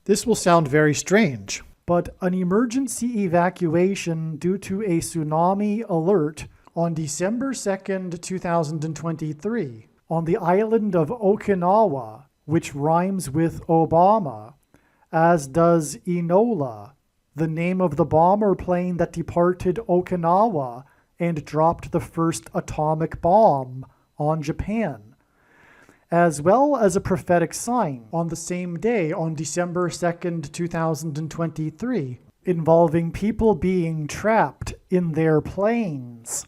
This will sound very strange, but an emergency evacuation due to a tsunami alert on December 2nd, 2023, on the island of Okinawa, which rhymes with Obama, as does ENOLA, the name of the bomber plane that departed Okinawa and dropped the first atomic bomb on Japan, as well as a prophetic sign on the same day, on December 2nd, 2023, involving people being trapped in their planes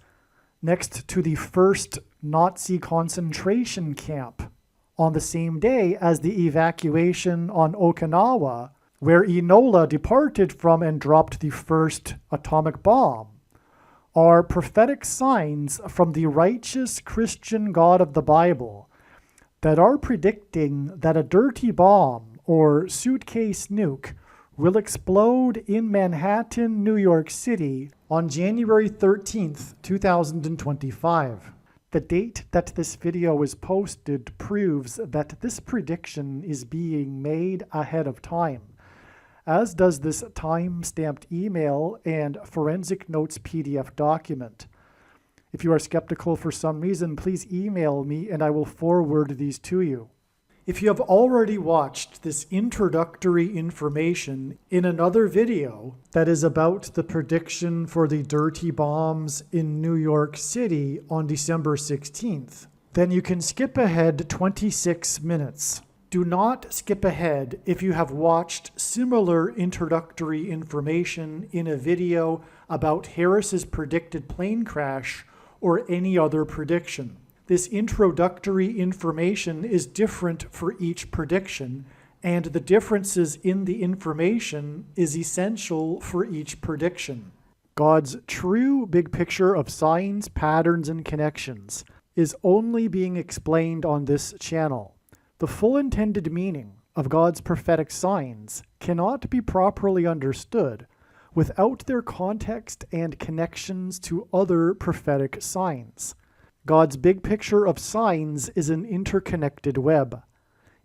next to the first Nazi concentration camp, on the same day as the evacuation on Okinawa, where Enola departed from and dropped the first atomic bomb, are prophetic signs from the righteous Christian God of the Bible that are predicting that a dirty bomb or suitcase nuke will explode in Manhattan, New York City on January 13th, 2025. The date that this video is posted proves that this prediction is being made ahead of time, as does this time-stamped email and forensic notes PDF document. If you are skeptical for some reason, please email me and I will forward these to you. If you have already watched this introductory information in another video that is about the prediction for the dirty bombs in New York City on December 16th, then you can skip ahead 26 minutes. Do not skip ahead if you have watched similar introductory information in a video about Harris's predicted plane crash or any other prediction. This introductory information is different for each prediction, and the differences in the information is essential for each prediction. God's true big picture of signs, patterns, and connections is only being explained on this channel. The full intended meaning of God's prophetic signs cannot be properly understood without their context and connections to other prophetic signs. God's big picture of signs is an interconnected web.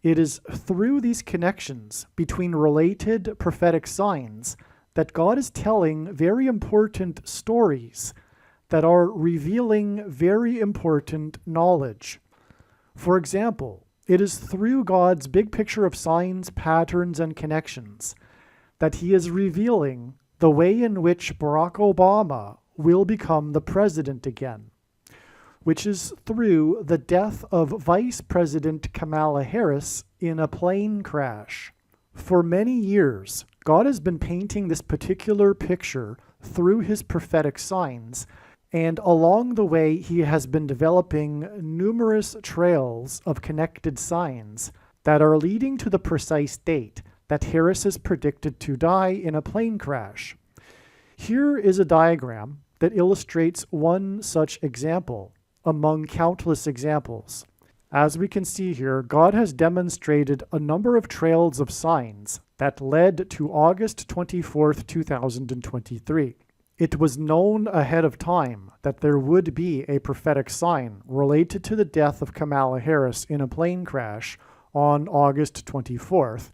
It is through these connections between related prophetic signs that God is telling very important stories that are revealing very important knowledge. For example, it is through God's big picture of signs, patterns, and connections that he is revealing the way in which Barack Obama will become the president again, which is through the death of Vice President Kamala Harris in a plane crash. For many years, God has been painting this particular picture through his prophetic signs, and along the way he has been developing numerous trails of connected signs that are leading to the precise date that Harris is predicted to die in a plane crash. Here is a diagram that illustrates one such example among countless examples. As we can see here, God has demonstrated a number of trails of signs that led to August 24th, 2023. It was known ahead of time that there would be a prophetic sign related to the death of Kamala Harris in a plane crash on August 24th.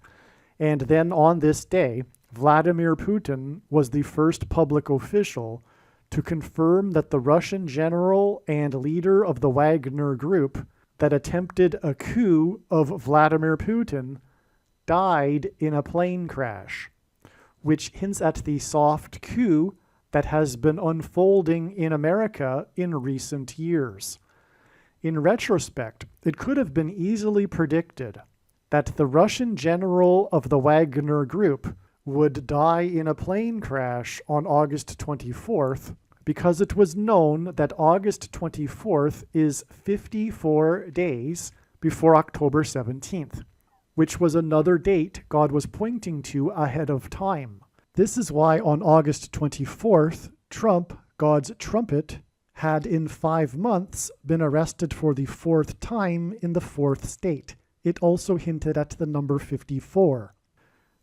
And then on this day, Vladimir Putin was the first public official to confirm that the Russian general and leader of the Wagner Group that attempted a coup of Vladimir Putin died in a plane crash, which hints at the soft coup that has been unfolding in America in recent years. In retrospect, it could have been easily predicted that the Russian general of the Wagner Group would die in a plane crash on August 24th because it was known that August 24th is 54 days before October 17th, which was another date God was pointing to ahead of time. This is why on August 24th, Trump, God's trumpet, had in 5 months been arrested for the 4th time in the 4th state. It also hinted at the number 54.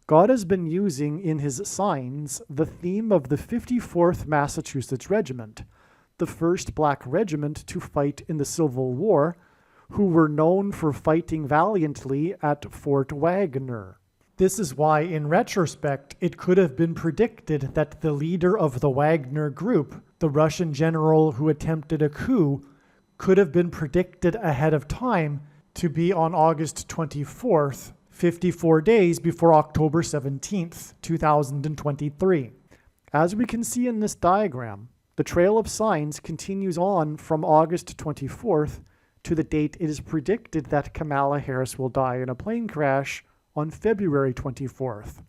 God has been using in his signs the theme of the 54th Massachusetts Regiment, the first black regiment to fight in the Civil War, who were known for fighting valiantly at Fort Wagner. This is why, in retrospect, it could have been predicted that the leader of the Wagner Group, the Russian general who attempted a coup, could have been predicted ahead of time to be on August 24th, 54 days before October 17th, 2023. As we can see in this diagram, the trail of signs continues on from August 24th to the date it is predicted that Kamala Harris will die in a plane crash on February 24th.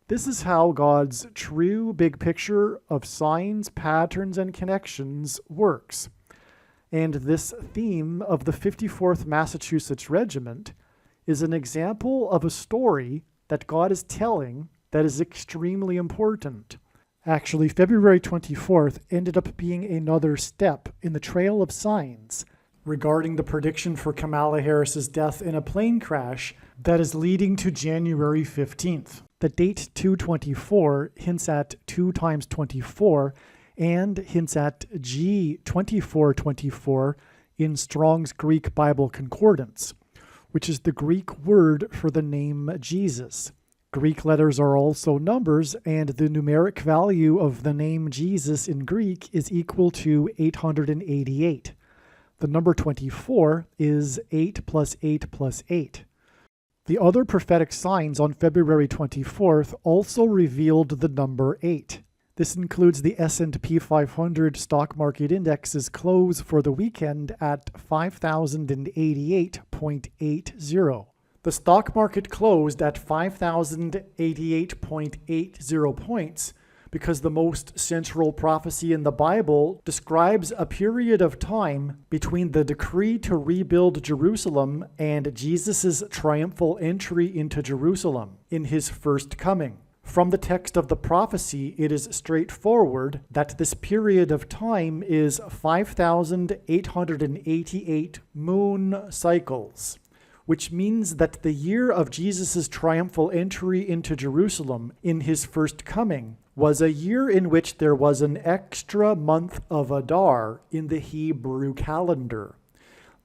This is how God's true big picture of signs, patterns, and connections works. And this theme of the 54th Massachusetts Regiment is an example of a story that God is telling that is extremely important. Actually, February 24th ended up being another step in the trail of signs regarding the prediction for Kamala Harris's death in a plane crash that is leading to January 15th. The date 224 hints at 2 times 24 and hints at G 2424 in Strong's Greek Bible Concordance, which is the Greek word for the name Jesus. Greek letters are also numbers, and the numeric value of the name Jesus in Greek is equal to 888. The number 24 is 8 plus 8 plus 8. The other prophetic signs on February 24th also revealed the number 8. This includes the S&P 500 stock market index's close for the weekend at 5,088.80. The stock market closed at 5,088.80 points because the most central prophecy in the Bible describes a period of time between the decree to rebuild Jerusalem and Jesus' triumphal entry into Jerusalem in his first coming. From the text of the prophecy, it is straightforward that this period of time is 5,888 moon cycles, which means that the year of Jesus' triumphal entry into Jerusalem in his first coming was a year in which there was an extra month of Adar in the Hebrew calendar.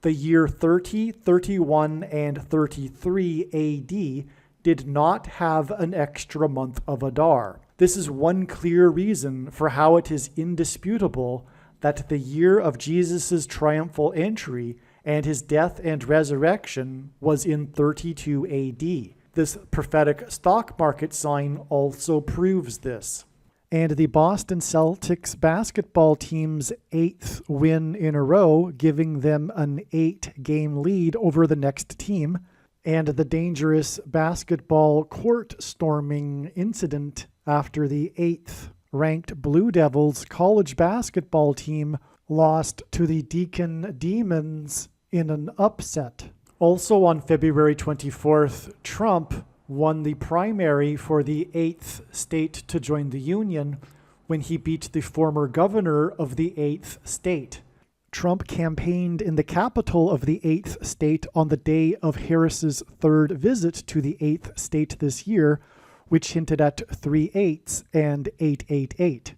The year 30, 31, and 33 AD did not have an extra month of Adar. This is one clear reason for how it is indisputable that the year of Jesus' triumphal entry and his death and resurrection was in 32 AD. This prophetic stock market sign also proves this. And the Boston Celtics basketball team's 8th win in a row, giving them an 8-game lead over the next team, and the dangerous basketball court storming incident after the 8th ranked Blue Devils college basketball team lost to the Deacon Demons in an upset. Also on February 24th, Trump won the primary for the 8th state to join the Union when he beat the former governor of the 8th state. Trump campaigned in the capital of the 8th state on the day of Harris's third visit to the 8th state this year, which hinted at 3 8s and 888.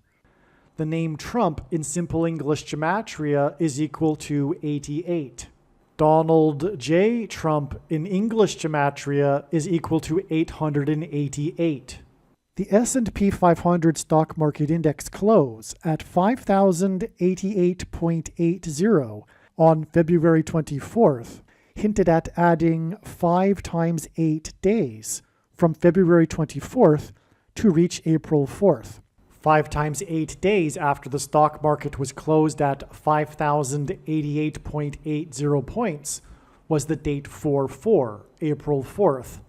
The name Trump in simple English gematria is equal to 88. Donald J. Trump in English gematria is equal to 888. The S&P 500 stock market index close at 5,088.80 on February 24th hinted at adding 5 times 8 days from February 24th to reach April 4th. 5 times 8 days after the stock market was closed at 5,088.80 points was the date 4/4, April 4th.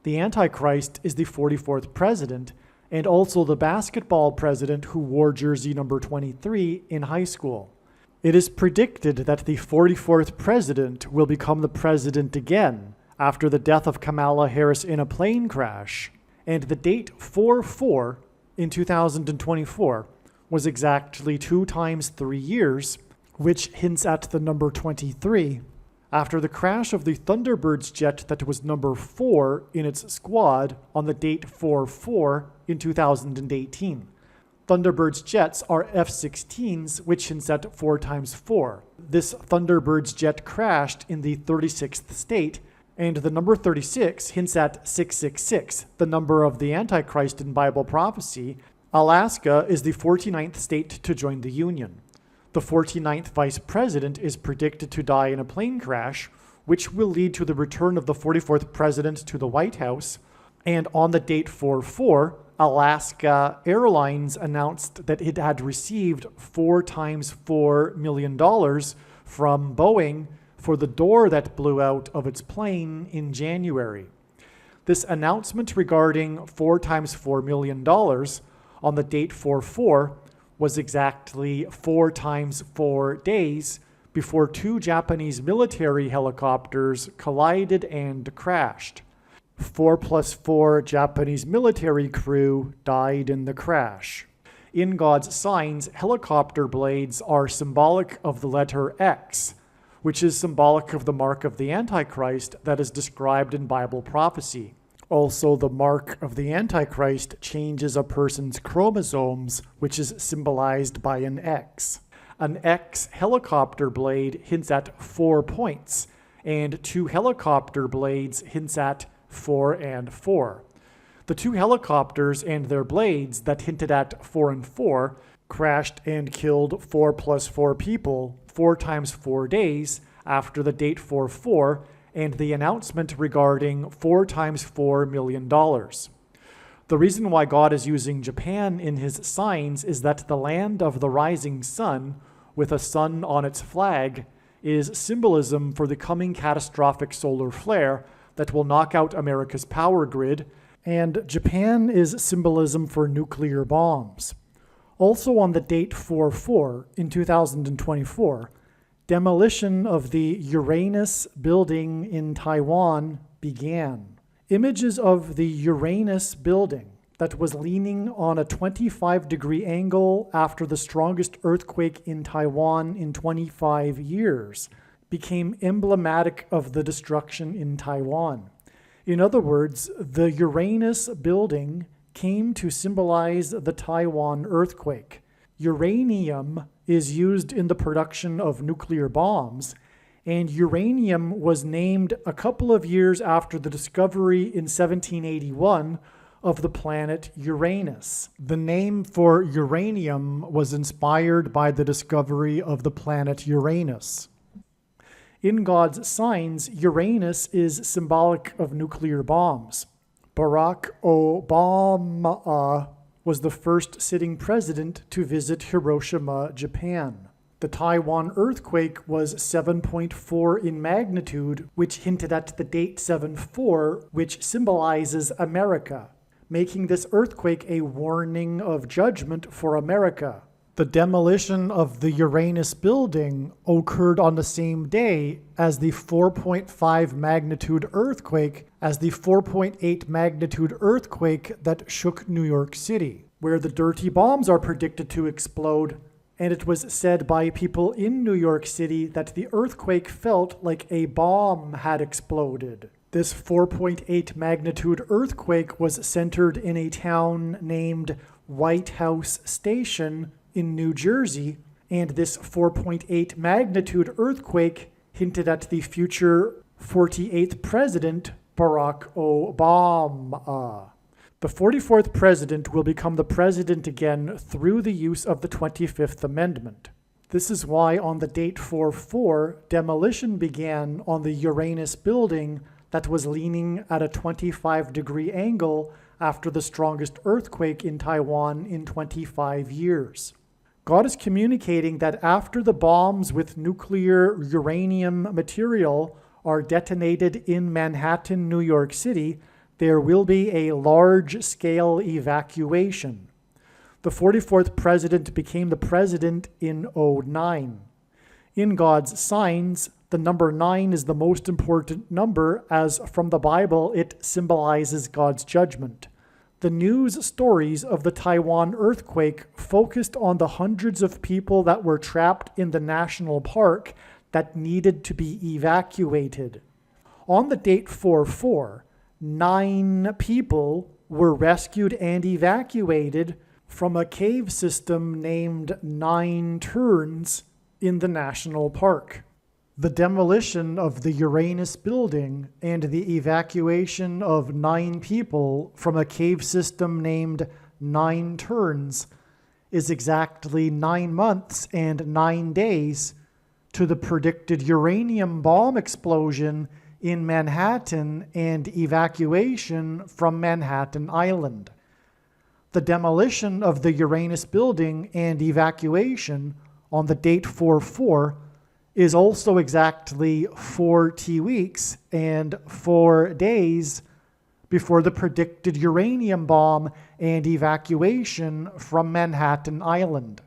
The Antichrist is the 44th president and also the basketball president who wore jersey number 23 in high school. It is predicted that the 44th president will become the president again after the death of Kamala Harris in a plane crash, and the date 4/4 in 2024 was exactly 2 times 3 years, which hints at the number 23, after the crash of the Thunderbirds jet that was number 4 in its squad on the date 4/4 in 2018. Thunderbirds jets are F-16s, which hints at 4 times 4. This Thunderbirds jet crashed in the 36th state And the number 36 hints at 666, the number of the Antichrist in Bible prophecy. Alaska is the 49th state to join the Union. The 49th vice president is predicted to die in a plane crash, which will lead to the return of the 44th president to the White House. And on the date 4/4, Alaska Airlines announced that it had received 4 times $4 million from Boeing for the door that blew out of its plane in January. This announcement regarding 4 times $4 million on the date 4/4 was exactly 4 times 4 days before 2 Japanese military helicopters collided and crashed. 4 plus 4 Japanese military crew died in the crash. In God's signs, helicopter blades are symbolic of the letter X, which is symbolic of the mark of the Antichrist that is described in Bible prophecy. Also, the mark of the Antichrist changes a person's chromosomes, which is symbolized by an X. An X helicopter blade hints at 4 points, and 2 helicopter blades hints at 4 and 4. The 2 helicopters and their blades that hinted at 4 and 4 crashed and killed 4 plus 4 people 4 times 4 days after the date 4/4 and the announcement regarding 4 times $4 million. The reason why God is using Japan in his signs is that the land of the rising sun, with a sun on its flag, is symbolism for the coming catastrophic solar flare that will knock out America's power grid, and Japan is symbolism for nuclear bombs. Also on the date 4/4 in 2024, demolition of the Uranus building in Taiwan began. Images of the Uranus building that was leaning on a 25-degree angle after the strongest earthquake in Taiwan in 25 years became emblematic of the destruction in Taiwan. In other words, the Uranus building came to symbolize the Taiwan earthquake. Uranium is used in the production of nuclear bombs, and uranium was named a couple of years after the discovery in 1781 of the planet Uranus. The name for uranium was inspired by the discovery of the planet Uranus. In God's signs, Uranus is symbolic of nuclear bombs. Barack Obama was the first sitting president to visit Hiroshima, Japan. The Taiwan earthquake was 7.4 in magnitude, which hinted at the date 7/4, which symbolizes America, making this earthquake a warning of judgment for America. The demolition of the Uranus building occurred on the same day as the 4.5 magnitude earthquake, as the 4.8 magnitude earthquake that shook New York City, where the dirty bombs are predicted to explode. And it was said by people in New York City that the earthquake felt like a bomb had exploded. This 4.8 magnitude earthquake was centered in a town named White House Station in New Jersey, and this 4.8 magnitude earthquake hinted at the future 48th president, Barack Obama. The 44th president will become the president again through the use of the 25th Amendment. This is why on the date 4/4, demolition began on the Uranus building that was leaning at a 25-degree angle after the strongest earthquake in Taiwan in 25 years. God is communicating that after the bombs with nuclear uranium material are detonated in Manhattan, New York City, there will be a large-scale evacuation. The 44th president became the president in 2009. In God's signs, the number 9 is the most important number, as from the Bible it symbolizes God's judgment. The news stories of the Taiwan earthquake focused on the hundreds of people that were trapped in the national park that needed to be evacuated. On the date 4/4, 9 people were rescued and evacuated from a cave system named 9 Turns in the national park. The demolition of the Uranus building and the evacuation of 9 people from a cave system named 9 Turns is exactly 9 months and 9 days to the predicted uranium bomb explosion in Manhattan and evacuation from Manhattan Island. The demolition of the Uranus building and evacuation on the date 4/4 is also exactly 40 weeks and 4 days before the predicted uranium bomb and evacuation from Manhattan Island.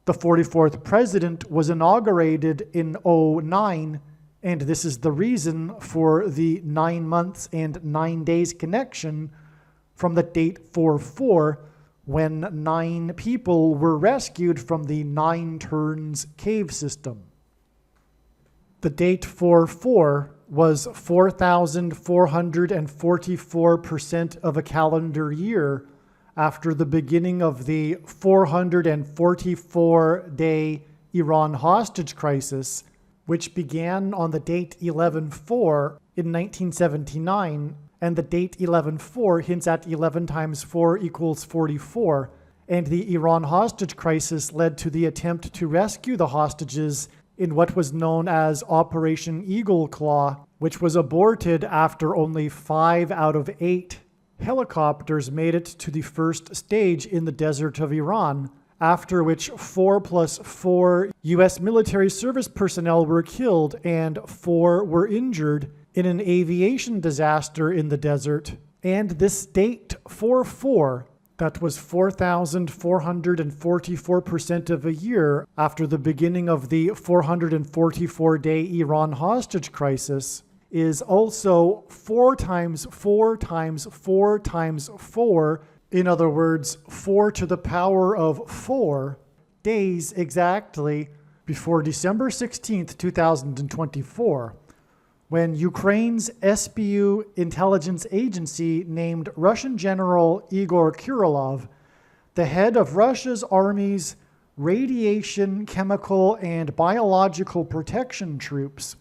The 44th president was inaugurated in 2009, and this is the reason for the 9 months and 9 days connection from the date 4/4, when 9 people were rescued from the 9 Turns cave system. The date 4/4 was 4,444% of a calendar year after the beginning of the 444-day Iran hostage crisis, which began on the date 11/4 in 1979, and the date 11/4 hints at 11 times 4 equals 44, and the Iran hostage crisis led to the attempt to rescue the hostages in what was known as Operation Eagle Claw, which was aborted after only 5 out of 8 helicopters made it to the first stage in the desert of Iran, after which 4 plus 4 U.S. military service personnel were killed and 4 were injured in an aviation disaster in the desert. And this date, 4/4, that was 4,444% of a year after the beginning of the 444-day Iran hostage crisis, is also 4 times 4 times 4 times 4, in other words, 4 to the power of 4 days exactly before December 16th, 2024, when Ukraine's SBU intelligence agency named Russian General Igor Kirillov the head of Russia's army's radiation, chemical, and biological protection troops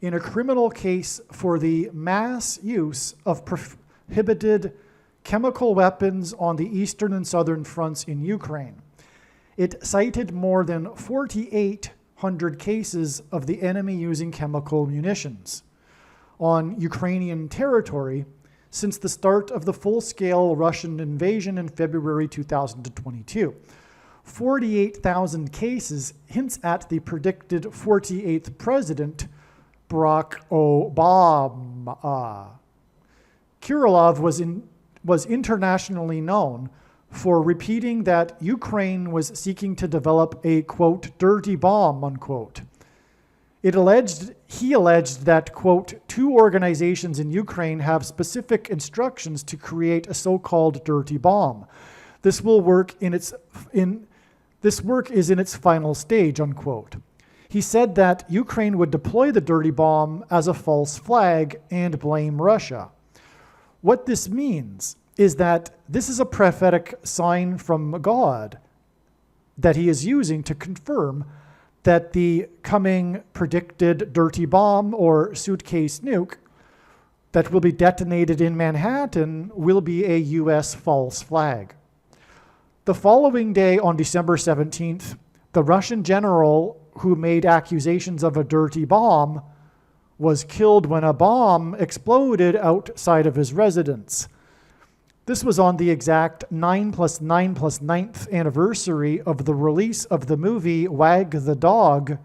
in a criminal case for the mass use of prohibited chemical weapons on the eastern and southern fronts in Ukraine. It cited more than 4,800 cases of the enemy using chemical munitions on Ukrainian territory since the start of the full-scale Russian invasion in February 2022. 48,000 cases hints at the predicted 48th president, Barack Obama. Kirillov was internationally known for repeating that Ukraine was seeking to develop a, quote, dirty bomb, unquote. He alleged that, quote, 2 organizations in Ukraine have specific instructions to create a so-called dirty bomb. This work is in its final stage, unquote. He said that Ukraine would deploy the dirty bomb as a false flag and blame Russia. What this means is that this is a prophetic sign from God that he is using to confirm that the coming predicted dirty bomb or suitcase nuke that will be detonated in Manhattan will be a U.S. false flag. The following day, on December 17th, the Russian general who made accusations of a dirty bomb was killed when a bomb exploded outside of his residence. This was on the exact 9+9+9th anniversary of the release of the movie Wag the Dog,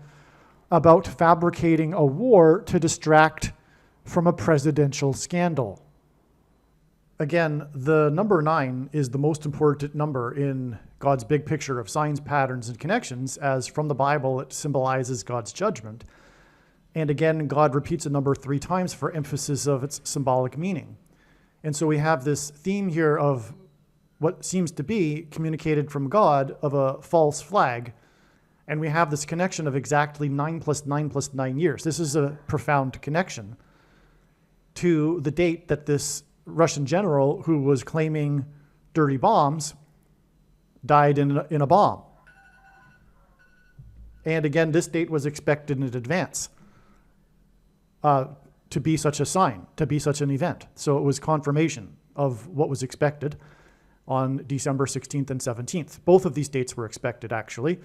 about fabricating a war to distract from a presidential scandal. Again, the number 9 is the most important number in God's big picture of signs, patterns, and connections, as from the Bible it symbolizes God's judgment. And again, God repeats a number 3 times for emphasis of its symbolic meaning. And so we have this theme here of what seems to be communicated from God of a false flag. And we have this connection of exactly 9+9+9 years. This is a profound connection to the date that this Russian general who was claiming dirty bombs died in a bomb. And again, this date was expected in advance to be such a sign, to be such an event. So it was confirmation of what was expected on December 16th and 17th. Both of these dates were expected, actually.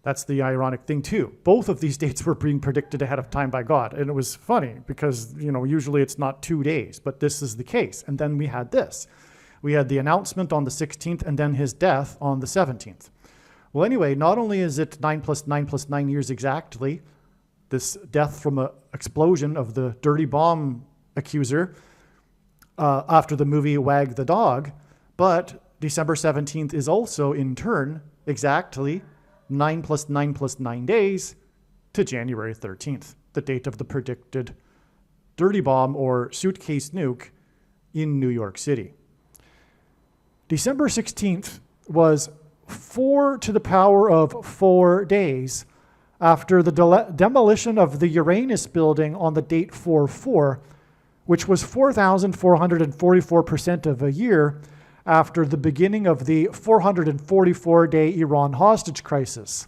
That's the ironic thing, too. Both of these dates were being predicted ahead of time by God. And it was funny because, usually it's not 2 days, but this is the case. And then we had this. We had the announcement on the 16th and then his death on the 17th. Well, anyway, not only is it 9 plus 9 plus 9 years exactly, this death from an explosion of the dirty bomb accuser after the movie Wag the Dog, but December 17th is also, in turn, exactly 9 plus 9 plus 9 days to January 13th, the date of the predicted dirty bomb or suitcase nuke in New York City. December 16th was 4 to the power of 4 days after the demolition of the Uranus building on the date 4-4, which was 4,444% of a year after the beginning of the 444-day Iran hostage crisis.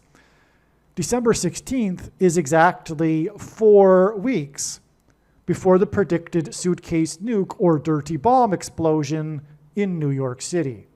December 16th is exactly 4 weeks before the predicted suitcase nuke or dirty bomb explosion in New York City.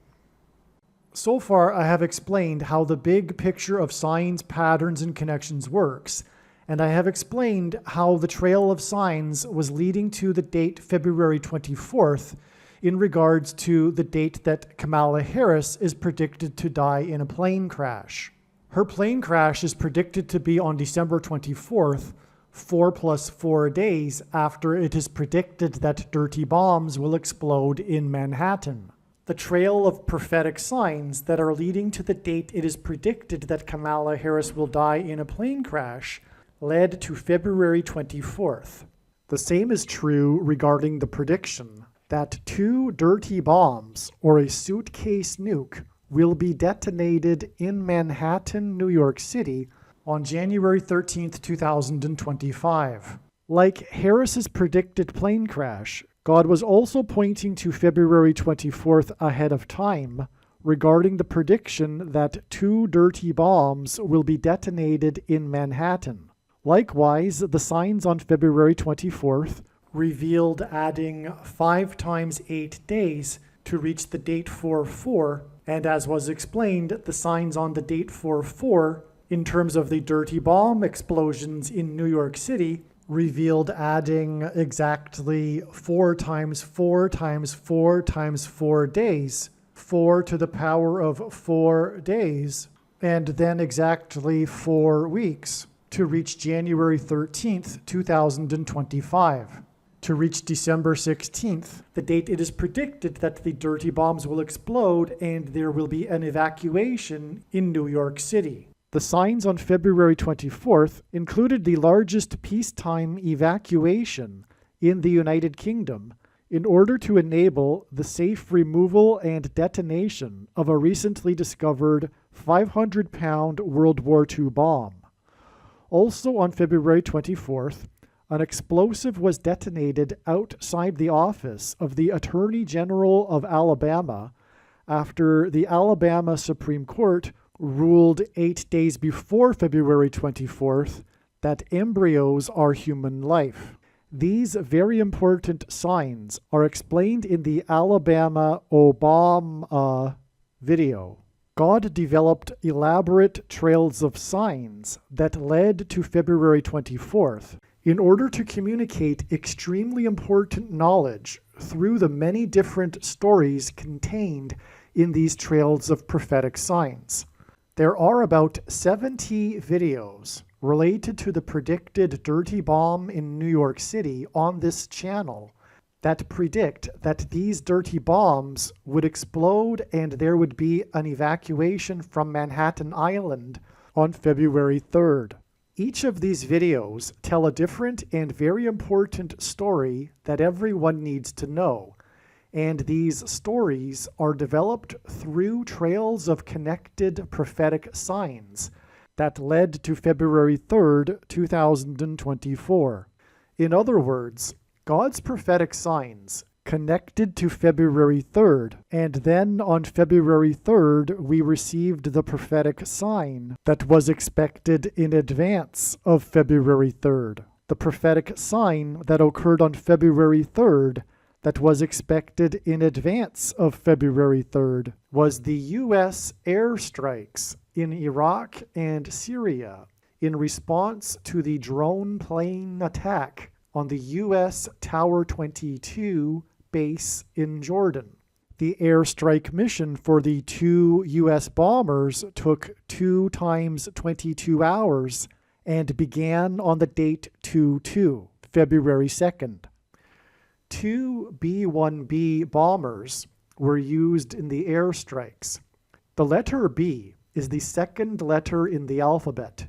So far, I have explained how the big picture of signs, patterns, and connections works, and I have explained how the trail of signs was leading to the date February 24th in regards to the date that Kamala Harris is predicted to die in a plane crash. Her plane crash is predicted to be on December 24th, 4 plus 4 days after it is predicted that dirty bombs will explode in Manhattan. The trail of prophetic signs that are leading to the date it is predicted that Kamala Harris will die in a plane crash led to February 24th. The same is true regarding the prediction that 2 dirty bombs or a suitcase nuke will be detonated in Manhattan, New York City on January 13th, 2025. Like Harris's predicted plane crash, God was also pointing to February 24th ahead of time regarding the prediction that 2 dirty bombs will be detonated in Manhattan. Likewise, the signs on February 24th revealed adding 5 times 8 days to reach the date 4-4, and as was explained, the signs on the date 4-4 in terms of the dirty bomb explosions in New York City revealed adding exactly 4 times 4 times 4 times 4 days, 4 to the power of 4 days, and then exactly 4 weeks to reach January 13th, 2025. To reach December 16th, the date it is predicted that the dirty bombs will explode and there will be an evacuation in New York City. The signs on February 24th included the largest peacetime evacuation in the United Kingdom in order to enable the safe removal and detonation of a recently discovered 500-pound World War II bomb. Also on February 24th, an explosive was detonated outside the office of the Attorney General of Alabama after the Alabama Supreme Court ruled 8 days before February 24th that embryos are human life. These very important signs are explained in the Alabama Obama video. God developed elaborate trails of signs that led to February 24th in order to communicate extremely important knowledge through the many different stories contained in these trails of prophetic signs. There are about 70 videos related to the predicted dirty bomb in New York City on this channel that predict that these dirty bombs would explode and there would be an evacuation from Manhattan Island on February 3rd. Each of these videos tell a different and very important story that everyone needs to know. And these stories are developed through trails of connected prophetic signs that led to February 3rd, 2024. In other words, God's prophetic signs connected to February 3rd, and then on February 3rd we received the prophetic sign that was expected in advance of February 3rd. The prophetic sign that occurred on February 3rd that was expected in advance of February 3rd was the U.S. airstrikes in Iraq and Syria in response to the drone plane attack on the U.S. Tower 22 base in Jordan. The airstrike mission for the 2 U.S. bombers took 2 times 22 hours and began on the date 2/2, February 2nd. 2 B-1B bombers were used in the airstrikes. The letter B is the second letter in the alphabet.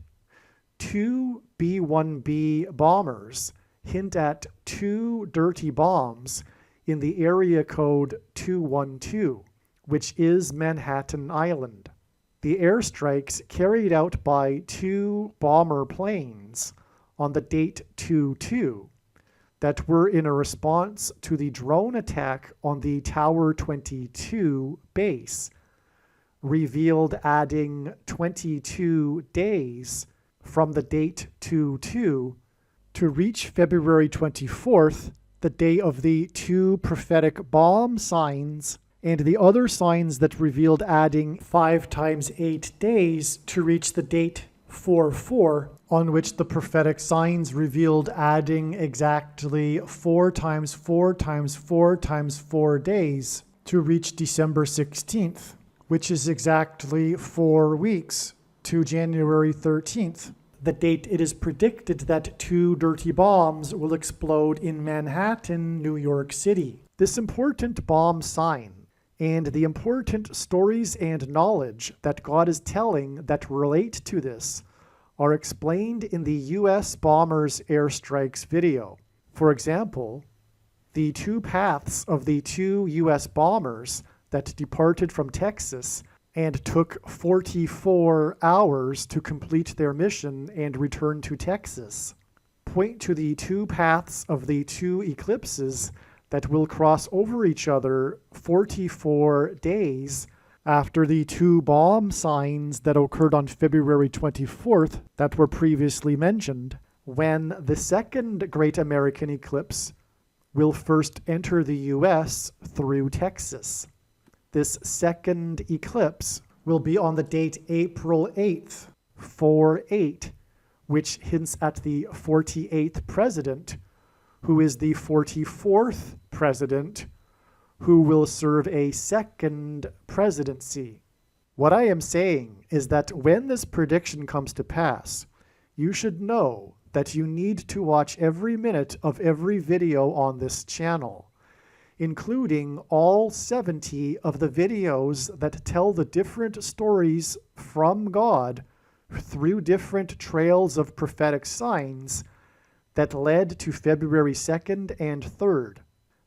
2 B-1B bombers hint at 2 dirty bombs in the area code 212, which is Manhattan Island. The airstrikes carried out by 2 bomber planes on the date 2/2 that were in a response to the drone attack on the Tower 22 base revealed adding 22 days from the date 2/2 to reach February 24th, the day of the 2 prophetic bomb signs, and the other signs that revealed adding 5 times 8 days to reach the date 4/4, on which the prophetic signs revealed adding exactly 4 times 4 times 4 times 4 days to reach December 16th, which is exactly 4 weeks to January 13th, the date it is predicted that 2 dirty bombs will explode in Manhattan, New York City. This important bomb sign and the important stories and knowledge that God is telling that relate to this are explained in the U.S. bombers' airstrikes video. For example, the 2 paths of the 2 U.S. bombers that departed from Texas and took 44 hours to complete their mission and return to Texas point to the 2 paths of the 2 eclipses that will cross over each other 44 days after the 2 bomb signs that occurred on February 24th that were previously mentioned, when the second Great American Eclipse will first enter the U.S. through Texas. This second eclipse will be on the date April 8th, 4/8, which hints at the 48th president, who is the 44th president, who will serve a second presidency. What I am saying is that when this prediction comes to pass, you should know that you need to watch every minute of every video on this channel, including all 70 of the videos that tell the different stories from God through different trails of prophetic signs that led to February 2nd and 3rd.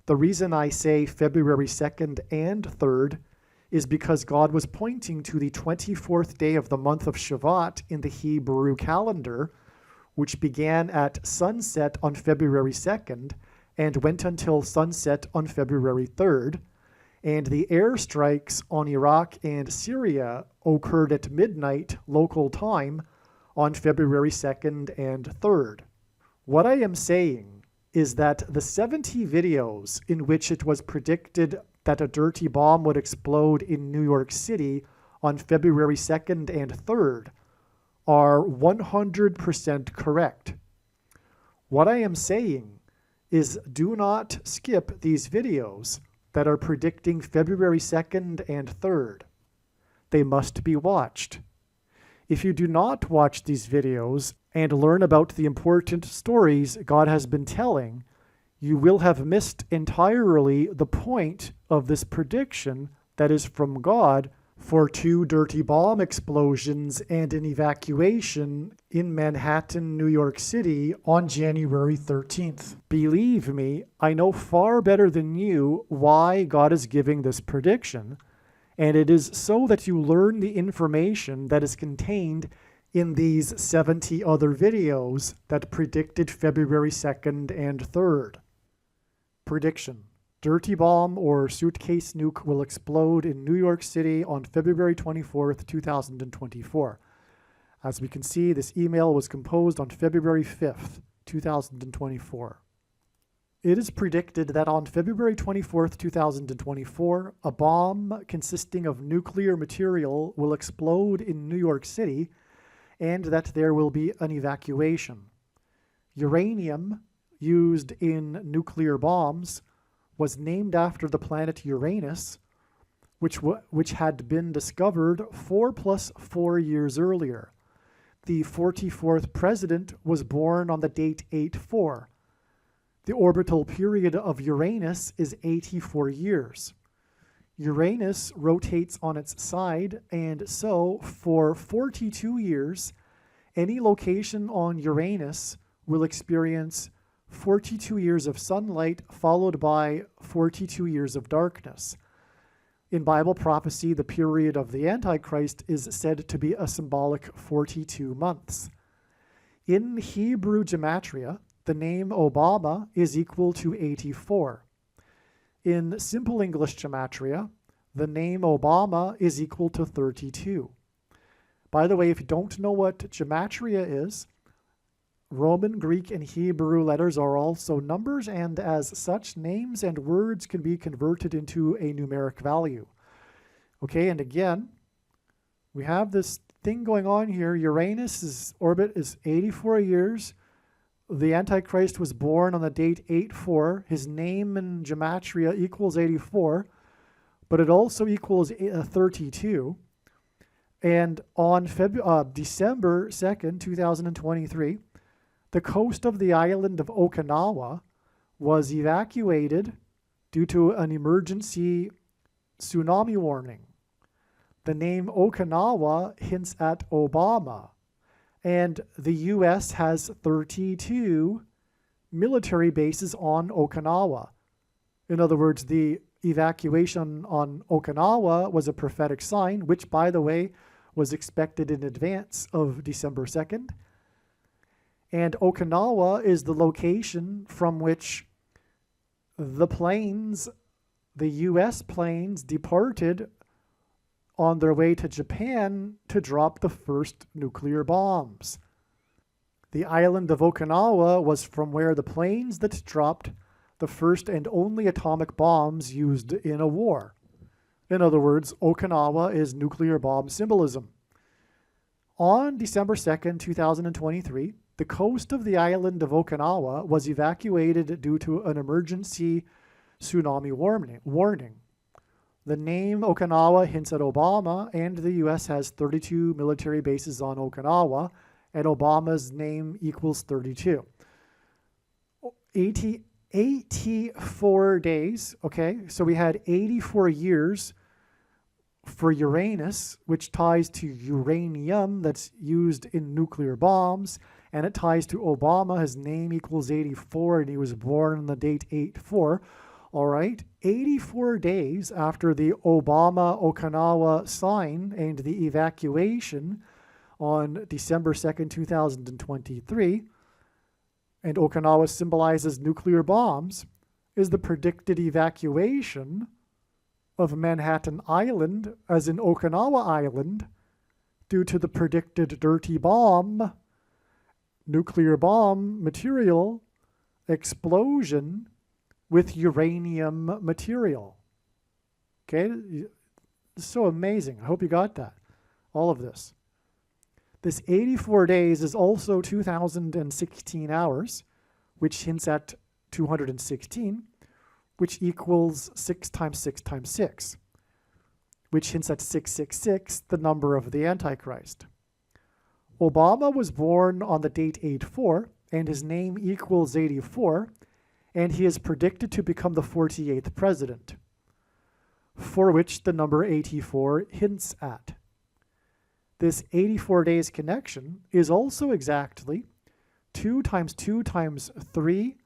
The reason I say February 2nd and 3rd is because God was pointing to the 24th day of the month of Shavat in the Hebrew calendar, which began at sunset on February 2nd and went until sunset on February 3rd, and the airstrikes on Iraq and Syria occurred at midnight local time on February 2nd and 3rd. What I am saying is that the 70 videos in which it was predicted that a dirty bomb would explode in New York City on February 2nd and 3rd are 100% correct. What I am saying is do not skip these videos that are predicting February 2nd and 3rd. They must be watched. If you do not watch these videos and learn about the important stories God has been telling, you will have missed entirely the point of this prediction that is from God for 2 dirty bomb explosions and an evacuation in Manhattan, New York City on January 13th. Believe me, I know far better than you why God is giving this prediction, and it is so that you learn the information that is contained in these 70 other videos that predicted February 2nd and 3rd. Prediction. dirty bomb or suitcase nuke will explode in New York City on February 24th, 2024. As we can see, this email was composed on February 5th, 2024. It is predicted that on February 24th, 2024, a bomb consisting of nuclear material will explode in New York City and that there will be an evacuation. Uranium used in nuclear bombs was named after the planet Uranus, which had been discovered 4 + 4 years earlier. The 44th president was born on the date 8-4. The orbital period of Uranus is 84 years. Uranus rotates on its side, and so for 42 years, any location on Uranus will experience 42 years of sunlight followed by 42 years of darkness. In Bible prophecy, the period of the Antichrist is said to be a symbolic 42 months. In Hebrew gematria, the name Obama is equal to 84. In simple English gematria, the name Obama is equal to 32. By the way, if you don't know what gematria is, Roman, Greek, and Hebrew letters are also numbers, and as such, names and words can be converted into a numeric value. Okay, and again, we have this thing going on here. Uranus' orbit is 84 years. The Antichrist was born on the date 8-4. His name in gematria equals 84, but it also equals 32. And on December 2nd, 2023, the coast of the island of Okinawa was evacuated due to an emergency tsunami warning. The name Okinawa hints at Obama, and the U.S. has 32 military bases on Okinawa. In other words, the evacuation on Okinawa was a prophetic sign, which, by the way, was expected in advance of December 2nd. And Okinawa is the location from which the planes, the U.S. planes, departed on their way to Japan to drop the first nuclear bombs. The island of Okinawa was from where the planes that dropped the first and only atomic bombs used in a war. In other words, Okinawa is nuclear bomb symbolism. On December 2nd, 2023, the coast of the island of Okinawa was evacuated due to an emergency tsunami warning. The name Okinawa hints at Obama, and the U.S. has 32 military bases on Okinawa, and Obama's name equals 32. 84 days, okay? So we had 84 years for Uranus, which ties to uranium that's used in nuclear bombs, and it ties to Obama. His name equals 84, and he was born on the date 8-4. All right, 84 days after the Obama-Okinawa sign and the evacuation on December 2nd, 2023, and Okinawa symbolizes nuclear bombs, is the predicted evacuation of Manhattan Island, as in Okinawa Island, due to the predicted dirty bomb, nuclear bomb material explosion with uranium material. Okay, it's so amazing. I hope you got that, all of this. This 84 days is also 2,016 hours, which hints at 216, which equals 6 times 6 times 6, which hints at 666, the number of the Antichrist. Obama was born on the date 8-4, and his name equals 84, and he is predicted to become the 48th president, for which the number 84 hints at. This 84 days connection is also exactly 2 times 2 times 3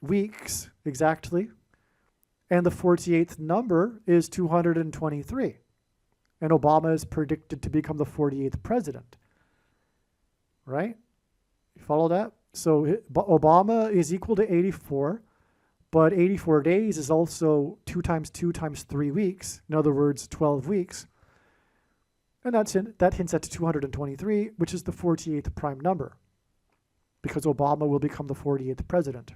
weeks, exactly, and the 48th number is 223, and Obama is predicted to become the 48th president, right? You follow that? So Obama is equal to 84. But 84 days is also 2 times 2 times 3 weeks. In other words, 12 weeks. And that hints at 223, which is the 48th prime number, because Obama will become the 48th president.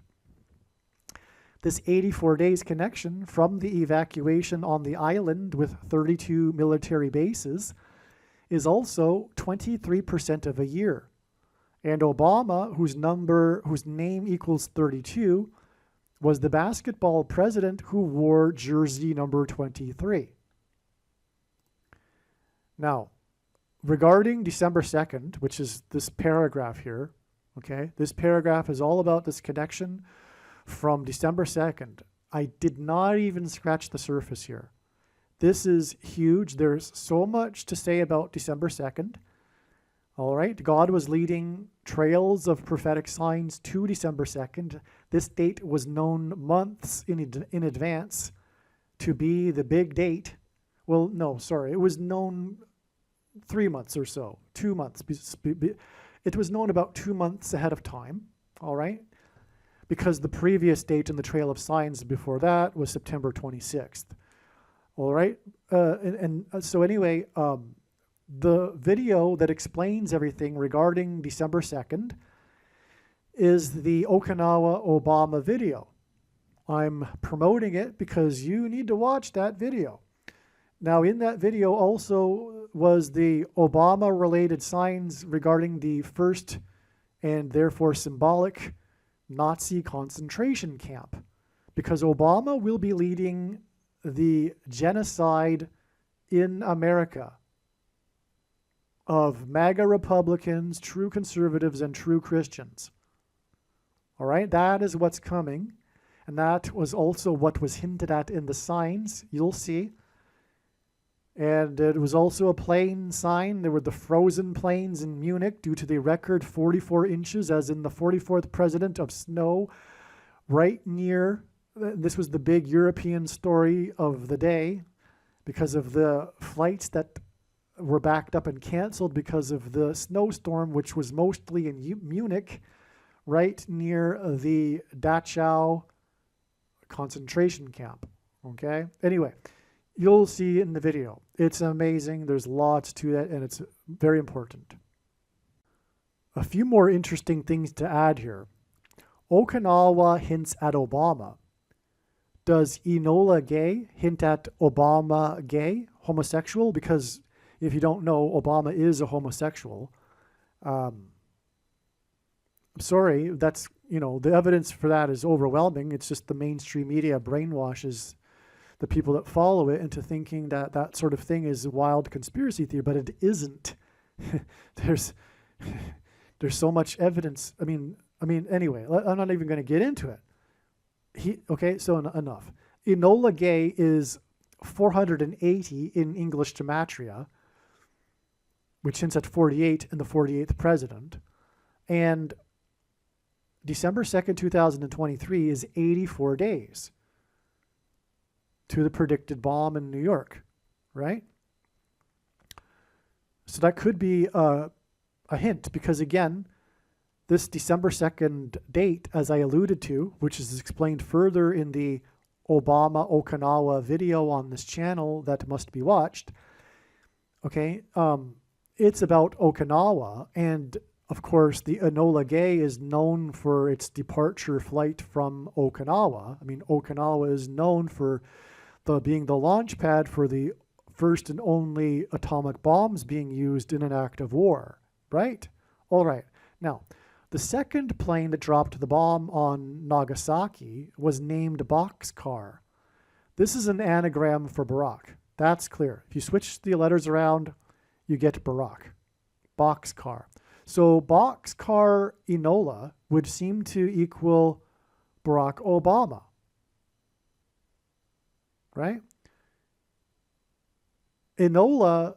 This 84 days connection from the evacuation on the island with 32 military bases is also 23% of a year. And Obama, whose name equals 32, was the basketball president who wore jersey number 23. Now, regarding December 2nd, which is this paragraph here, okay, this paragraph is all about this connection from December 2nd. I did not even scratch the surface here. This is huge. There's so much to say about December 2nd. All right, God was leading trails of prophetic signs to December 2nd. This date was known months in advance to be the big date. Well, no, sorry, it was known 3 months or so, 2 months. It was known about 2 months ahead of time, all right? Because the previous date in the Trail of Signs before that was September 26th, all right? So anyway, the video that explains everything regarding December 2nd is the Okinawa Obama video. I'm promoting it because you need to watch that video. Now, in that video also was the Obama-related signs regarding the first and therefore symbolic Nazi concentration camp, because Obama will be leading the genocide in America of MAGA Republicans, true conservatives, and true Christians. All right, that is what's coming. And that was also what was hinted at in the signs, you'll see. And it was also a plane sign. There were the frozen plains in Munich due to the record 44 inches, as in the 44th president, of snow right near. This was the big European story of the day because of the flights that were backed up and canceled because of the snowstorm, which was mostly in Munich, right near the Dachau concentration camp. Okay? Anyway, you'll see in the video. It's amazing. There's lots to that, and it's very important. A few more interesting things to add here. Okinawa hints at Obama. Does ENOLA GAY hint at Obama gay, homosexual? Because if you don't know, Obama is a homosexual. I'm sorry, that's, the evidence for that is overwhelming. It's just the mainstream media brainwashes the people that follow it into thinking that that sort of thing is a wild conspiracy theory, but it isn't. There's so much evidence. I mean, anyway, I'm not even going to get into it. Okay, so enough. ENOLA GAY is 480 in English gematria, which hints at 48 and the 48th president. And December 2nd, 2023 is 84 days to the predicted bomb in New York, right? So that could be a hint, because again, this December 2nd date, as I alluded to, which is explained further in the Obama Okinawa video on this channel that must be watched, okay, it's about Okinawa, and of course the ENOLA GAY is known for its departure flight from Okinawa. I mean, Okinawa is known for being the launch pad for the first and only atomic bombs being used in an act of war, right? All right. Now, the second plane that dropped the bomb on Nagasaki was named Boxcar. This is an anagram for Barack. That's clear. If you switch the letters around, you get Barack. Boxcar. So Boxcar ENOLA would seem to equal Barack Obama, right? ENOLA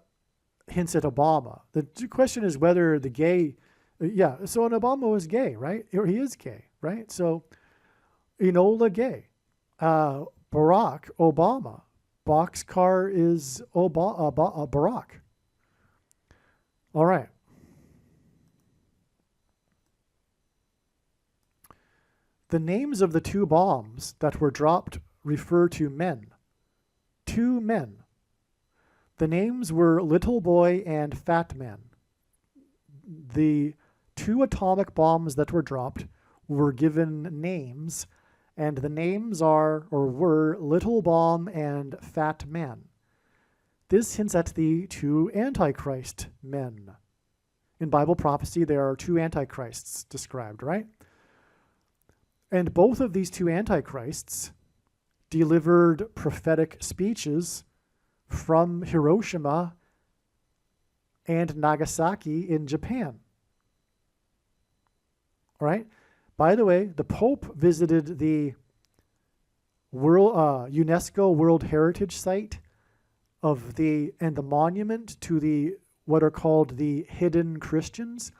hints at Obama. The question is whether the gay, so an Obama was gay, right? Or he is gay, right? So ENOLA GAY, Barack Obama, Boxcar is Barack. All right. The names of the two bombs that were dropped refer to men. Two men. The names were Little Boy and Fat Man. The two atomic bombs that were dropped were given names, and the names are, or were, Little Bomb and Fat Man. This hints at the two Antichrist men. In Bible prophecy, there are two Antichrists described, right? And both of these two Antichrists delivered prophetic speeches from Hiroshima and Nagasaki in Japan. All right? By the way, the Pope visited the UNESCO World Heritage Site and the monument to the what are called the hidden Christians,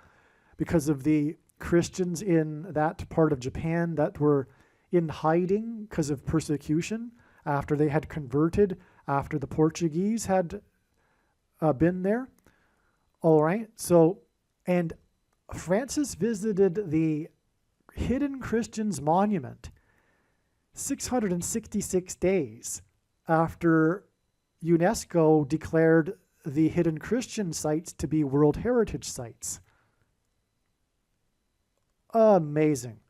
because of the Christians in that part of Japan that were in hiding because of persecution after they had converted, after the Portuguese had been there. All right, so, and Francis visited the Hidden Christians Monument 666 days after UNESCO declared the hidden Christian sites to be World Heritage Sites. Amazing.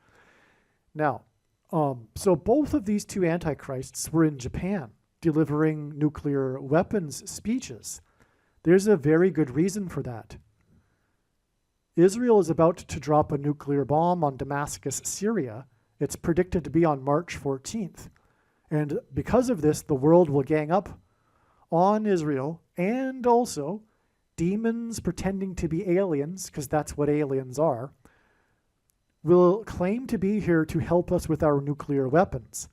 Now, so both of these two antichrists were in Japan delivering nuclear weapons speeches. There's a very good reason for that. Israel is about to drop a nuclear bomb on Damascus, Syria. It's predicted to be on March 14th. And because of this, the world will gang up on Israel, and also demons pretending to be aliens, because that's what aliens are, will claim to be here to help us with our nuclear weapons.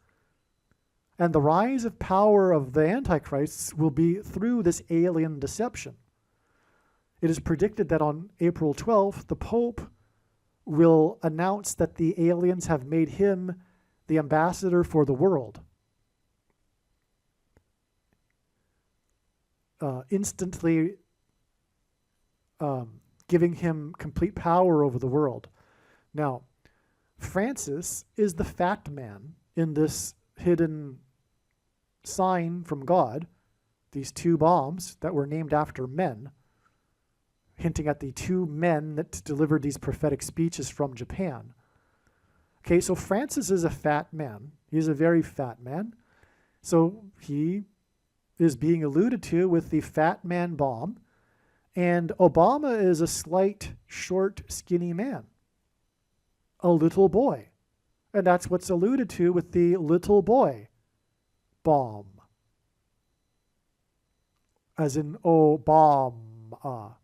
And the rise of power of the Antichrists will be through this alien deception. It is predicted that on April 12th, the Pope will announce that the aliens have made him the ambassador for the world. Instantly giving him complete power over the world. Now, Francis is the fat man in this hidden sign from God, these two bombs that were named after men, hinting at the two men that delivered these prophetic speeches from Japan. Okay, so Francis is a fat man. He's a very fat man. So he is being alluded to with the fat man bomb, and Obama is a slight, short, skinny man, a little boy, and that's what's alluded to with the little boy bomb, as in Obama.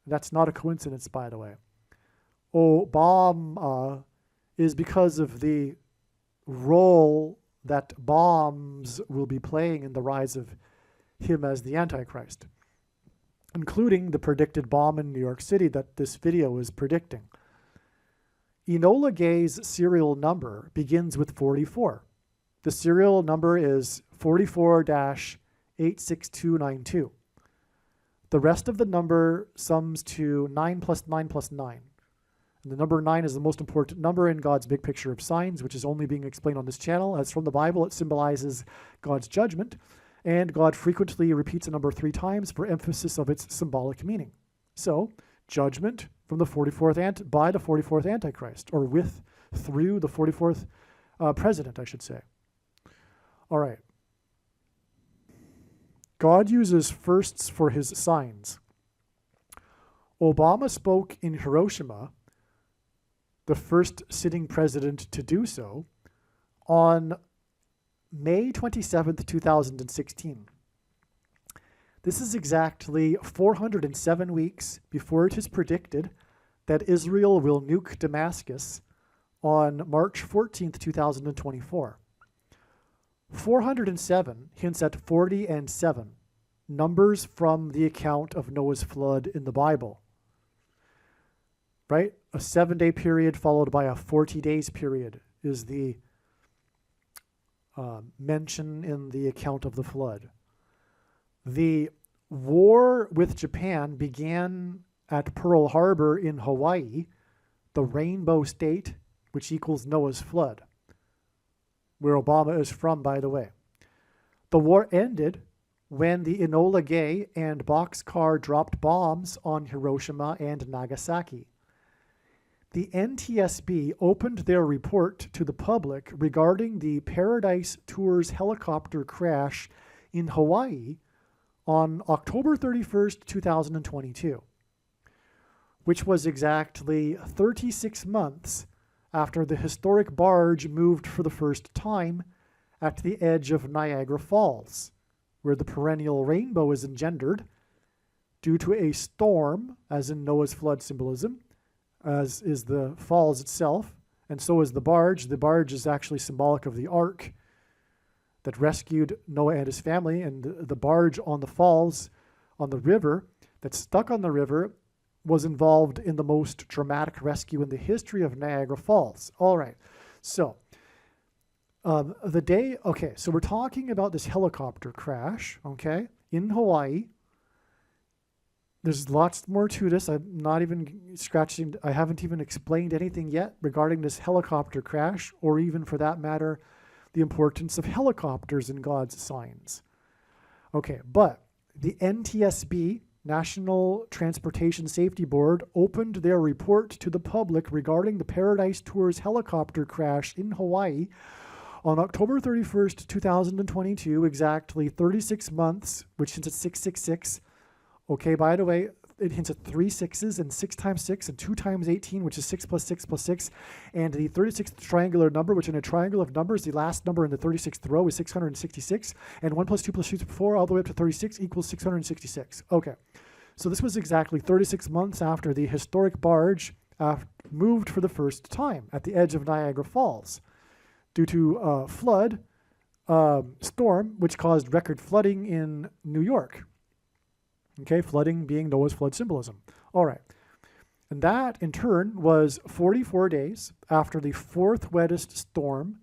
That's not a coincidence, by the way. Obama is because of the role that bombs will be playing in the rise of him as the Antichrist, including the predicted bomb in New York City that this video is predicting. Enola Gay's serial number begins with 44. The serial number is 44-86292. The rest of the number sums to 9 plus 9 plus 9. And the number 9 is the most important number in God's big picture of signs, which is only being explained on this channel. As from the Bible, it symbolizes God's judgment, and God frequently repeats a number 3 times for emphasis of its symbolic meaning. So, judgment from the 44th by the 44th Antichrist, or through the 44th president, I should say. All right. God uses firsts for his signs. Obama spoke in Hiroshima, the first sitting president to do so, on May 27th, 2016. This is exactly 407 weeks before it is predicted that Israel will nuke Damascus on March 14th, 2024. 407 hints at 40 and 7, numbers from the account of Noah's flood in the Bible. Right? A 7-day period followed by a 40 days period is the mention in the account of the flood. The war with Japan began at Pearl Harbor in Hawaii, the Rainbow State, which equals Noah's flood, where Obama is from, by the way. The war ended when the Enola Gay and Boxcar dropped bombs on Hiroshima and Nagasaki. The NTSB opened their report to the public regarding the Paradise Tours helicopter crash in Hawaii on October 31st, 2022, which was exactly 36 months after the historic barge moved for the first time at the edge of Niagara Falls, where the perennial rainbow is engendered due to a storm, as in Noah's flood symbolism, as is the falls itself, and so is the barge. The barge is actually symbolic of the ark that rescued Noah and his family, and the barge on the falls, on the river, that's stuck on the river, was involved in the most dramatic rescue in the history of Niagara Falls. All right, so so we're talking about this helicopter crash, okay, in Hawaii. There's lots more to this. I haven't even explained anything yet regarding this helicopter crash, or even for that matter, the importance of helicopters in God's signs. Okay, but the NTSB, National Transportation Safety Board, opened their report to the public regarding the Paradise Tours helicopter crash in Hawaii on October 31st, 2022, exactly 36 months, which hints at 666. Okay, by the way, it hints at 3 6s and 6 times 6 and 2 times 18, which is 6 plus 6 plus 6. And the 36th triangular number, which in a triangle of numbers, the last number in the 36th row is 666. And 1 plus 2 plus 2 plus 4 all the way up to 36 equals 666. Okay, so this was exactly 36 months after the historic barge moved for the first time at the edge of Niagara Falls due to a storm, which caused record flooding in New York. Okay, flooding being Noah's flood symbolism. All right. And that, in turn, was 44 days after the fourth wettest storm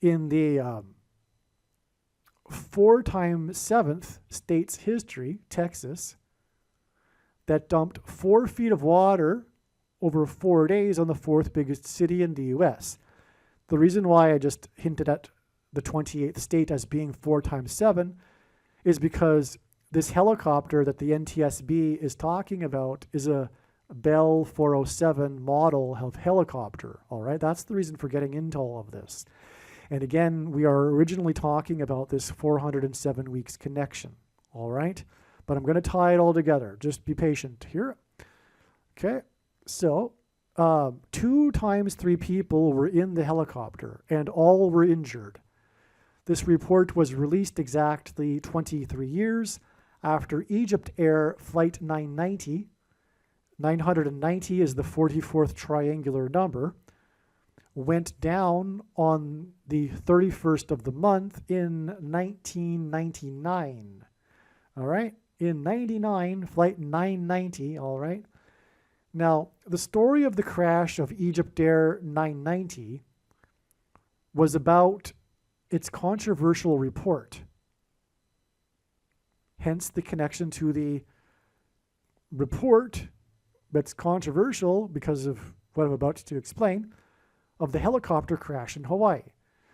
in the 4 times 7th state's history, Texas, that dumped 4 feet of water over 4 days on the 4th biggest city in the U.S. The reason why I just hinted at the 28th state as being 4 times 7 is because this helicopter that the NTSB is talking about is a Bell 407 model of helicopter, all right? That's the reason for getting into all of this. And again, we are originally talking about this 407 weeks connection, all right? But I'm going to tie it all together. Just be patient here. Okay, so 2 times 3 people were in the helicopter and all were injured. This report was released exactly 23 years after Egypt Air Flight 990, 990 is the 44th triangular number, went down on the 31st of the month in 1999. All right? In 99, Flight 990, all right? Now, the story of the crash of Egypt Air 990 was about its controversial report. Hence the connection to the report that's controversial because of what I'm about to explain, of the helicopter crash in Hawaii.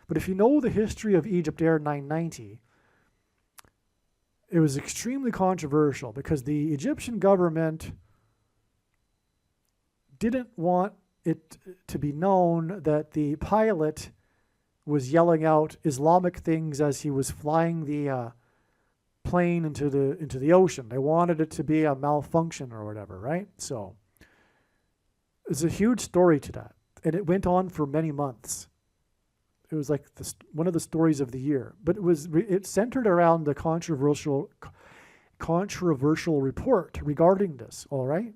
But if you know the history of Egypt Air 990, it was extremely controversial because the Egyptian government didn't want it to be known that the pilot was yelling out Islamic things as he was flying the plane into the ocean. They wanted it to be a malfunction or whatever, right? So there's a huge story to that, and it went on for many months. It was like one of the stories of the year, but it centered around the controversial report regarding this. All right,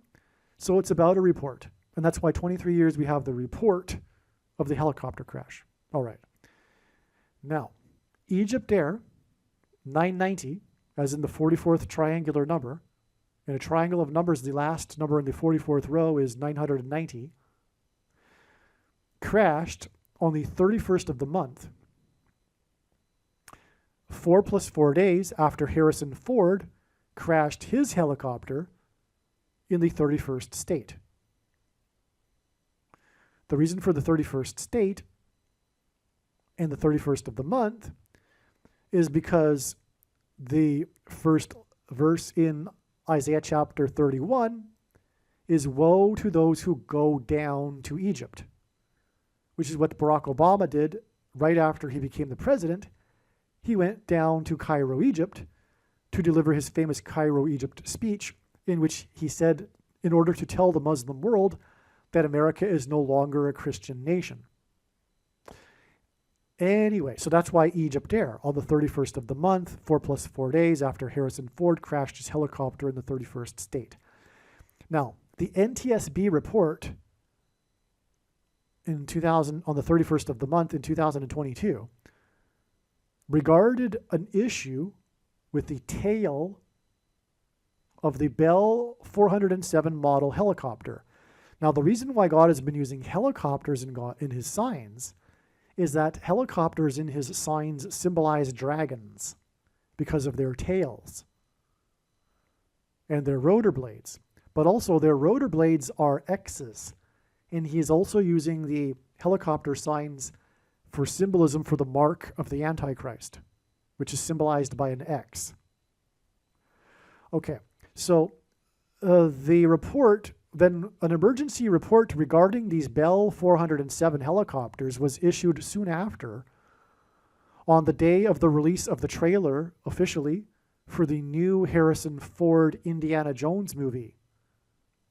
so it's about a report, and that's why 23 years we have the report of the helicopter crash. All right, now Egypt Air 990, as in the 44th triangular number. In a triangle of numbers, the last number in the 44th row is 990. Crashed on the 31st of the month, 4 plus 4 days after Harrison Ford crashed his helicopter in the 31st state. The reason for the 31st state and the 31st of the month is because the first verse in Isaiah chapter 31 is woe to those who go down to Egypt, which is what Barack Obama did right after he became the president. He went down to Cairo, Egypt, to deliver his famous Cairo, Egypt speech, in which he said, in order to tell the Muslim world that America is no longer a Christian nation. Anyway, so that's why Egypt Air, on the 31st of the month, 4+4 days after Harrison Ford crashed his helicopter in the 31st state. Now, the NTSB report on the 31st of the month in 2022 regarded an issue with the tail of the Bell 407 model helicopter. Now, the reason why God has been using helicopters in his signs is that helicopters in his signs symbolize dragons because of their tails and their rotor blades. But also their rotor blades are X's. And he is also using the helicopter signs for symbolism for the mark of the Antichrist, which is symbolized by an X. Okay, so the report, then an emergency report regarding these Bell 407 helicopters was issued soon after, on the day of the release of the trailer officially for the new Harrison Ford Indiana Jones movie.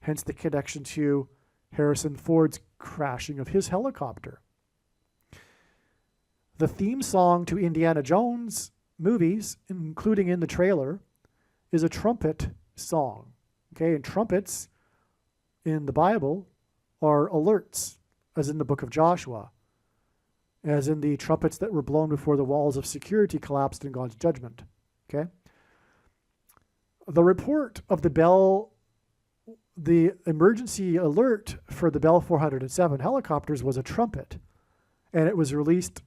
Hence the connection to Harrison Ford's crashing of his helicopter. The theme song to Indiana Jones movies, including in the trailer, is a trumpet song. Okay, and trumpets in the Bible are alerts, as in the book of Joshua, as in the trumpets that were blown before the walls of security collapsed in God's judgment. Okay? The report of the emergency alert for the Bell 407 helicopters was a trumpet, and it was released,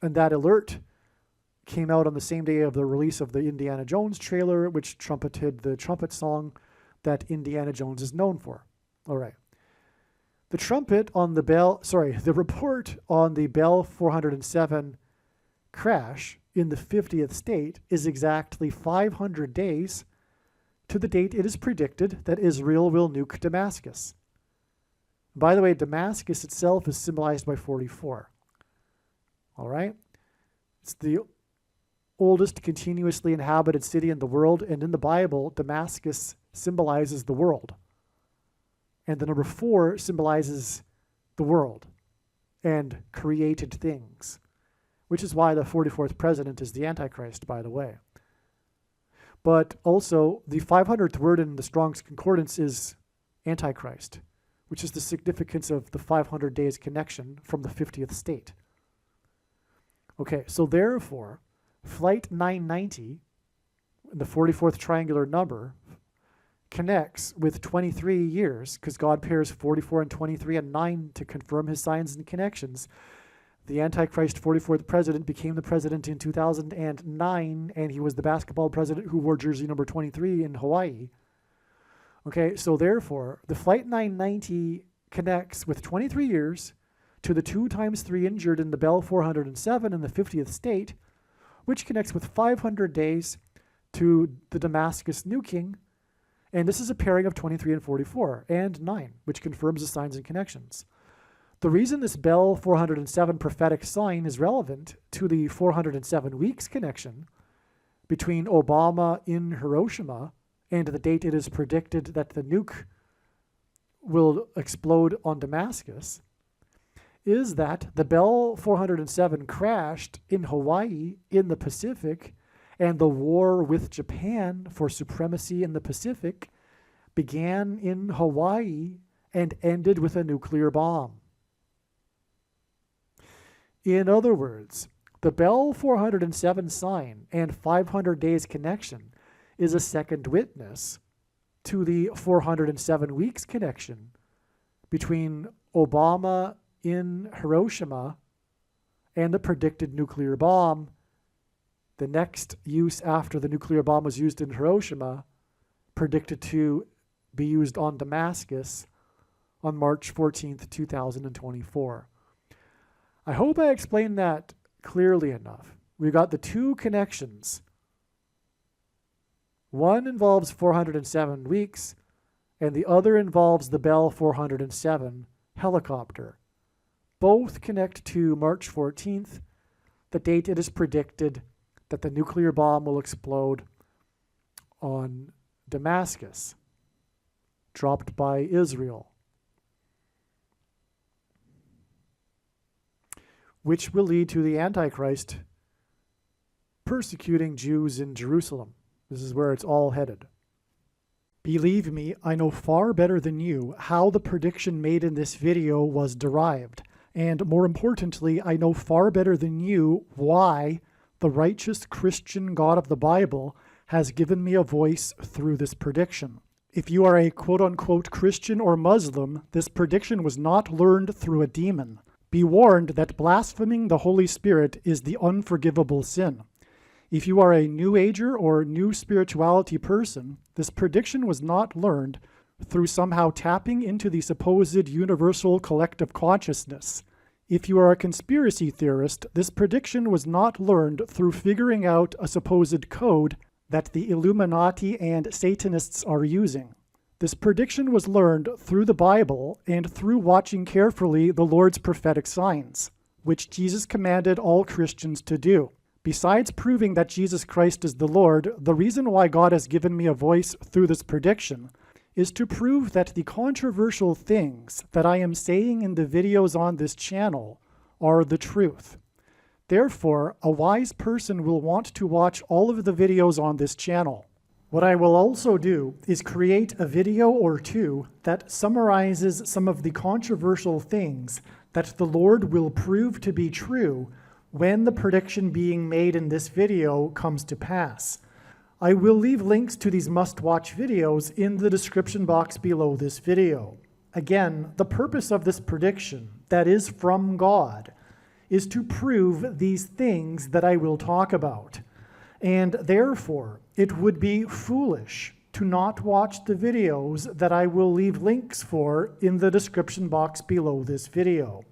and that alert came out on the same day of the release of the Indiana Jones trailer, which trumpeted the trumpet song that Indiana Jones is known for. All right. The report on the Bell 407 crash in the 50th state is exactly 500 days to the date it is predicted that Israel will nuke Damascus. By the way, Damascus itself is symbolized by 44. All right? It's the oldest continuously inhabited city in the world, and in the Bible, Damascus symbolizes the world. And the number 4 symbolizes the world and created things, which is why the 44th president is the Antichrist, by the way. But also, the 500th word in the Strong's Concordance is Antichrist, which is the significance of the 500 days connection from the 50th state. Okay, so therefore, Flight 990, the 44th triangular number, connects with 23 years, because God pairs 44 and 23 and 9 to confirm his signs and connections. The Antichrist 44th president became the president in 2009, and he was the basketball president who wore jersey number 23 in Hawaii. Okay, so therefore, the Flight 990 connects with 23 years to the 2 times 3 injured in the Bell 407 in the 50th state, which connects with 500 days to the Damascus nuking. And this is a pairing of 23 and 44 and 9, which confirms the signs and connections. The reason this Bell 407 prophetic sign is relevant to the 407 weeks connection between Obama in Hiroshima and the date it is predicted that the nuke will explode on Damascus is that the Bell 407 crashed in Hawaii in the Pacific, and the war with Japan for supremacy in the Pacific began in Hawaii and ended with a nuclear bomb. In other words, the Bell 407 sign and 500 days connection is a second witness to the 407 weeks connection between Obama in Hiroshima and the predicted nuclear bomb. The next use after the nuclear bomb was used in Hiroshima, predicted to be used on Damascus on March 14th, 2024. I hope I explained that clearly enough. We've got the two connections. One involves 407 weeks, and the other involves the Bell 407 helicopter. Both connect to March 14th, the date it is predicted that the nuclear bomb will explode on Damascus, dropped by Israel, which will lead to the Antichrist persecuting Jews in Jerusalem. This is where it's all headed. Believe me, I know far better than you how the prediction made in this video was derived. And more importantly, I know far better than you why the righteous Christian God of the Bible has given me a voice through this prediction. If you are a quote-unquote Christian or Muslim, this prediction was not learned through a demon. Be warned that blaspheming the Holy Spirit is the unforgivable sin. If you are a New Ager or New Spirituality person, this prediction was not learned through somehow tapping into the supposed universal collective consciousness. If you are a conspiracy theorist, this prediction was not learned through figuring out a supposed code that the Illuminati and Satanists are using. This prediction was learned through the Bible and through watching carefully the Lord's prophetic signs, which Jesus commanded all Christians to do. Besides proving that Jesus Christ is the Lord, the reason why God has given me a voice through this prediction is to prove that the controversial things that I am saying in the videos on this channel are the truth. Therefore, a wise person will want to watch all of the videos on this channel. What I will also do is create a video or two that summarizes some of the controversial things that the Lord will prove to be true when the prediction being made in this video comes to pass. I will leave links to these must-watch videos in the description box below this video. Again, the purpose of this prediction, that is from God, is to prove these things that I will talk about. And therefore, it would be foolish to not watch the videos that I will leave links for in the description box below this video.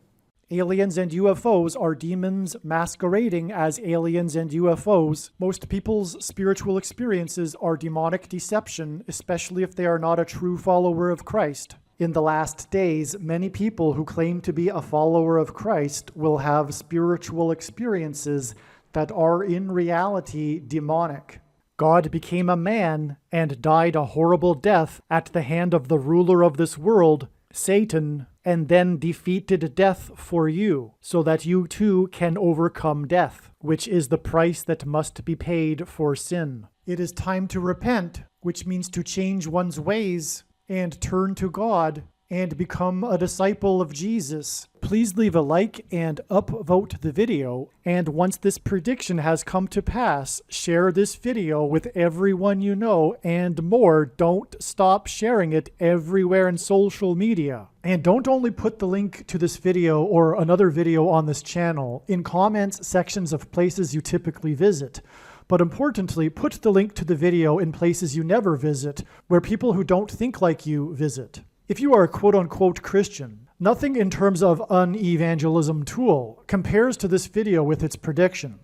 Aliens and UFOs are demons masquerading as aliens and UFOs. Most people's spiritual experiences are demonic deception, especially if they are not a true follower of Christ. In the last days, many people who claim to be a follower of Christ will have spiritual experiences that are in reality demonic. God became a man and died a horrible death at the hand of the ruler of this world, Satan, and then defeated death for you, so that you too can overcome death, which is the price that must be paid for sin. It is time to repent, which means to change one's ways and turn to God and become a disciple of Jesus. Please leave a like and upvote the video, and once this prediction has come to pass, share this video with everyone you know, and more, don't stop sharing it everywhere in social media. And don't only put the link to this video or another video on this channel in comments sections of places you typically visit, but importantly, put the link to the video in places you never visit, where people who don't think like you visit. If you are a quote-unquote Christian, nothing in terms of an evangelism tool compares to this video with its prediction.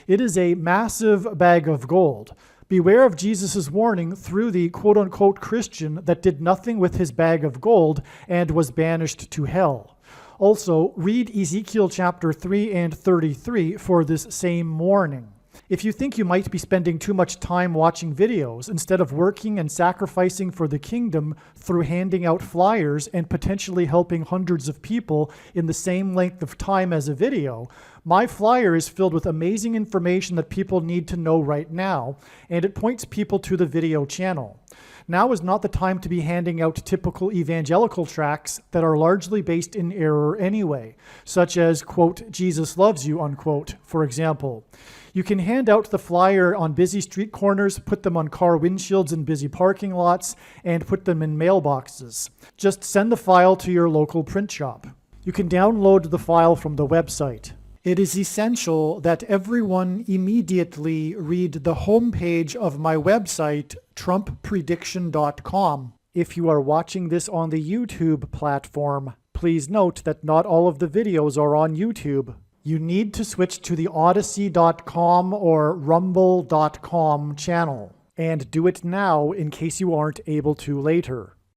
It is a massive bag of gold. Beware of Jesus' warning through the quote-unquote Christian that did nothing with his bag of gold and was banished to hell. Also, read Ezekiel chapter 3 and 33 for this same warning. If you think you might be spending too much time watching videos instead of working and sacrificing for the kingdom through handing out flyers and potentially helping hundreds of people in the same length of time as a video, my flyer is filled with amazing information that people need to know right now, and it points people to the video channel. Now is not the time to be handing out typical evangelical tracts that are largely based in error anyway, such as, quote, Jesus loves you, unquote, for example. You can hand out the flyer on busy street corners, put them on car windshields in busy parking lots, and put them in mailboxes. Just send the file to your local print shop. You can download the file from the website. It is essential that everyone immediately read the homepage of my website, TrumpPrediction.com. If you are watching this on the YouTube platform, please note that not all of the videos are on YouTube. You need to switch to the Odyssey.com or Rumble.com channel, and do it now in case you aren't able to later.